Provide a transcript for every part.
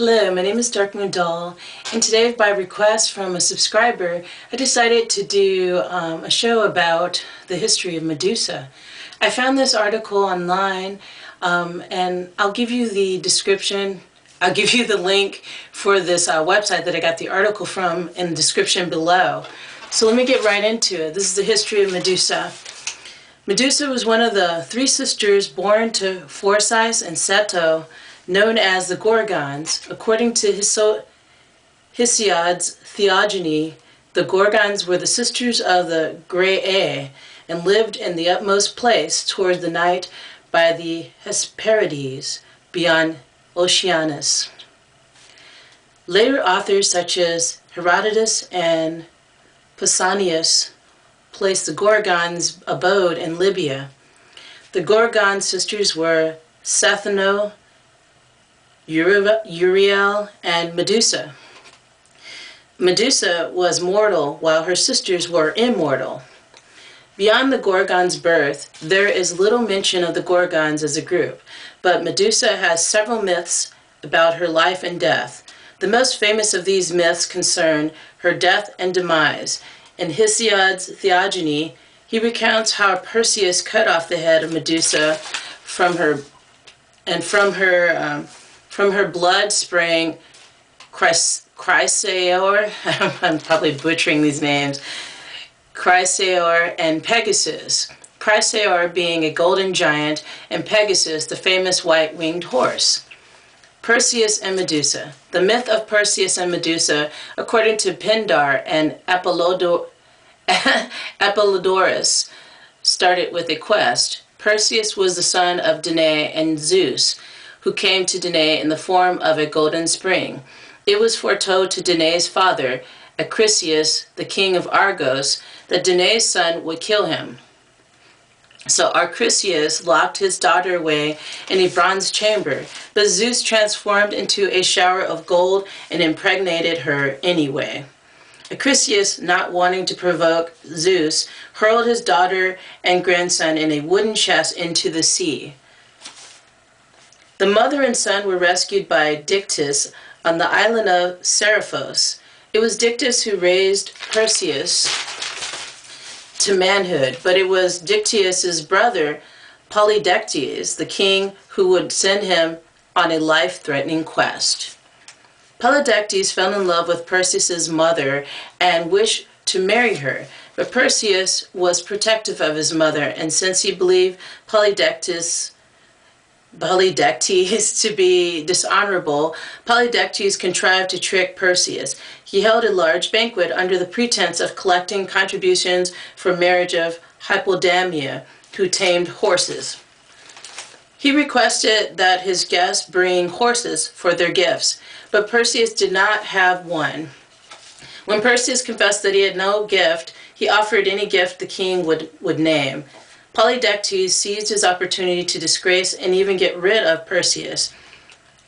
Hello, my name is Darkmoon Doll, and today, by request from a subscriber, I decided to do a show about the history of Medusa. I found this article online, and I'll give you the description. I'll give you the link for this website that I got the article from in the description below. So let me get right into it. This is the history of Medusa. Medusa was one of the three sisters born to Phorcys and Ceto, known as the Gorgons. According to Hesiod's theogony, the Gorgons were the sisters of the Graeae and lived in the utmost place towards the night by the Hesperides beyond Oceanus. Later authors such as Herodotus and Pausanias placed the Gorgons' abode in Libya. The Gorgon sisters were Cethno, Uriel, and Medusa. Medusa was mortal while her sisters were immortal. Beyond the Gorgons' birth, there is little mention of the Gorgons as a group, but Medusa has several myths about her life and death. The most famous of these myths concern her death and demise. In Hesiod's theogony, he recounts how Perseus cut off the head of Medusa from her blood sprang Chrysaor, I'm probably butchering these names, Chrysaor and Pegasus. Chrysaor being a golden giant, and Pegasus the famous white-winged horse. Perseus and Medusa. The myth of Perseus and Medusa, according to Pindar and Apollodorus, started with a quest. Perseus was the son of Danae and Zeus, who came to Danae in the form of a golden spring. It was foretold to Danae's father, Acrisius, the king of Argos, that Danae's son would kill him. So Acrisius locked his daughter away in a bronze chamber, but Zeus transformed into a shower of gold and impregnated her anyway. Acrisius, not wanting to provoke Zeus, hurled his daughter and grandson in a wooden chest into the sea. The mother and son were rescued by Dictys on the island of Seriphos. It was Dictys who raised Perseus to manhood, but it was Dictys' brother, Polydectes, the king, who would send him on a life-threatening quest. Polydectes fell in love with Perseus' mother and wished to marry her, but Perseus was protective of his mother, and since he believed Polydectes to be dishonorable, Polydectes contrived to trick Perseus. He held a large banquet under the pretense of collecting contributions for marriage of Hippodamia, who tamed horses. He requested that his guests bring horses for their gifts, but Perseus did not have one. When Perseus confessed that he had no gift, he offered any gift the king would name. Polydectes seized his opportunity to disgrace and even get rid of Perseus,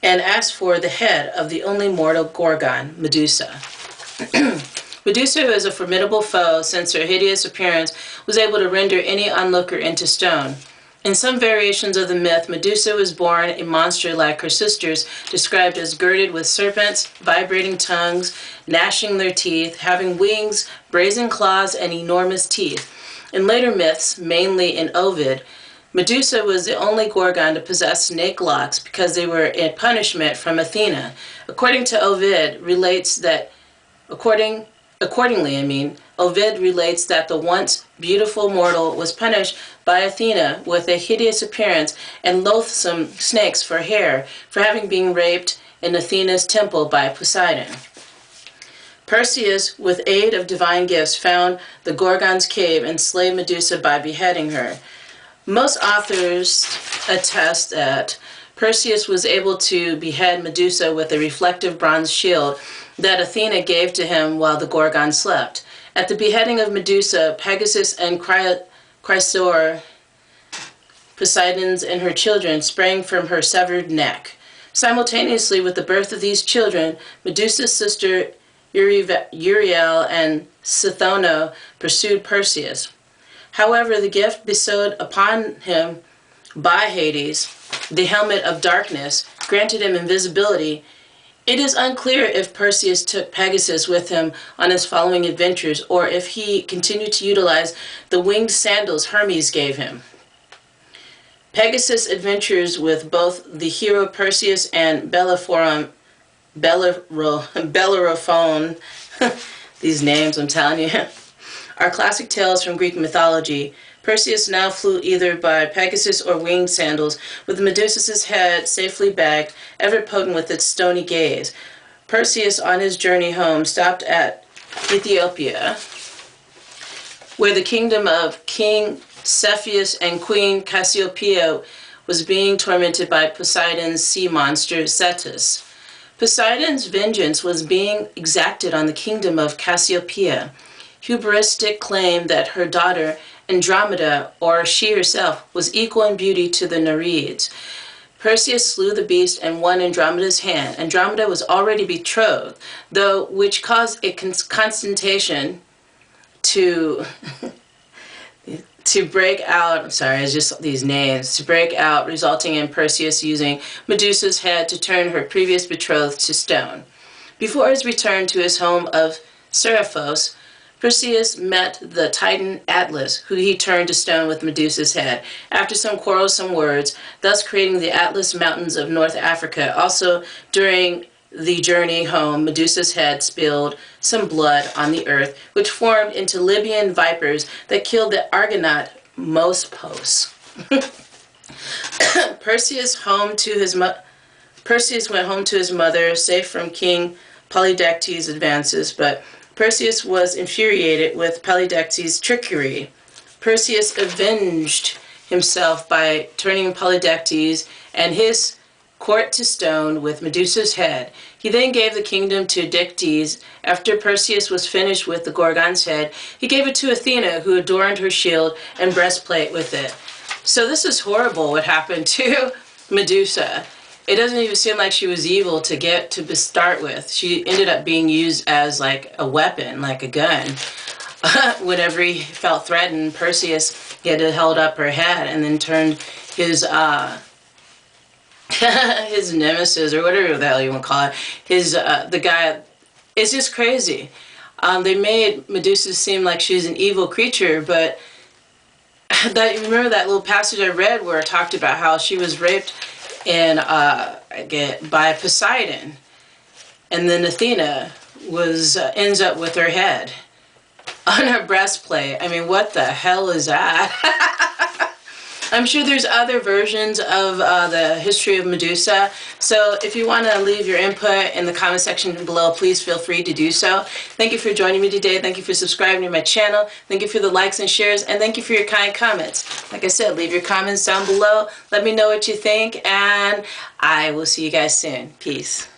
and asked for the head of the only mortal Gorgon, Medusa. Medusa was a formidable foe, since her hideous appearance was able to render any onlooker into stone. In some variations of the myth, Medusa was born a monster like her sisters, described as girded with serpents, vibrating tongues, gnashing their teeth, having wings, brazen claws, and enormous teeth. In later myths, mainly in Ovid, Medusa was the only Gorgon to possess snake locks because they were a punishment from Athena. According to Ovid, Ovid relates that the once beautiful mortal was punished by Athena with a hideous appearance and loathsome snakes for hair for having been raped in Athena's temple by Poseidon. Perseus, with aid of divine gifts, found the Gorgon's cave and slayed Medusa by beheading her. Most authors attest that Perseus was able to behead Medusa with a reflective bronze shield that Athena gave to him while the Gorgon slept. At the beheading of Medusa, Pegasus and Chrysaor, Poseidon's and her children, sprang from her severed neck. Simultaneously with the birth of these children, Medusa's sister Uriel and Cethno pursued Perseus. However, the gift bestowed upon him by Hades, the helmet of darkness, granted him invisibility It is unclear if Perseus took Pegasus with him on his following adventures, or if he continued to utilize the winged sandals Hermes gave him. Pegasus' adventures with both the hero Perseus and Bellerophon, these names, I'm telling you, are classic tales from Greek mythology. Perseus now flew either by Pegasus or winged sandals, with Medusa's head safely bagged, ever potent with its stony gaze. Perseus, on his journey home, stopped at Ethiopia, where the kingdom of King Cepheus and Queen Cassiopeia was being tormented by Poseidon's sea monster Cetus. Poseidon's vengeance was being exacted on the kingdom of Cassiopeia. Hubristic claimed that her daughter Andromeda, or she herself, was equal in beauty to the Nereids. Perseus slew the beast and won Andromeda's hand. Andromeda was already betrothed, though, which caused a consternation to break out. I'm sorry, it's just these names to break out, resulting in Perseus using Medusa's head to turn her previous betrothed to stone. Before his return to his home of Seriphos, Perseus met the Titan Atlas, who he turned to stone with Medusa's head, after some quarrelsome words, thus creating the Atlas Mountains of North Africa. Also, during the journey home, Medusa's head spilled some blood on the earth, which formed into Libyan vipers that killed the Argonaut Mospos. Perseus went home to his mother, safe from King Polydectes' advances, but Perseus was infuriated with Polydectes' trickery. Perseus avenged himself by turning Polydectes and his court to stone with Medusa's head. He then gave the kingdom to Dictys. After Perseus was finished with the Gorgon's head, he gave it to Athena, who adorned her shield and breastplate with it. So this is horrible what happened to Medusa. It doesn't even seem like she was evil to start with. She ended up being used as like a weapon, like a gun. Whenever he felt threatened, Perseus had held up her head and then turned his his nemesis, or whatever the hell you want to call it, the guy. It's just crazy. They made Medusa seem like she's an evil creature, but remember that little passage I read where it talked about how she was raped by Poseidon, and then Athena ends up with her head on her breastplate. I mean, what the hell is that? I'm sure there's other versions of the history of Medusa. So if you want to leave your input in the comment section below, please feel free to do so. Thank you for joining me today. Thank you for subscribing to my channel. Thank you for the likes and shares. And thank you for your kind comments. Like I said, leave your comments down below. Let me know what you think. And I will see you guys soon. Peace.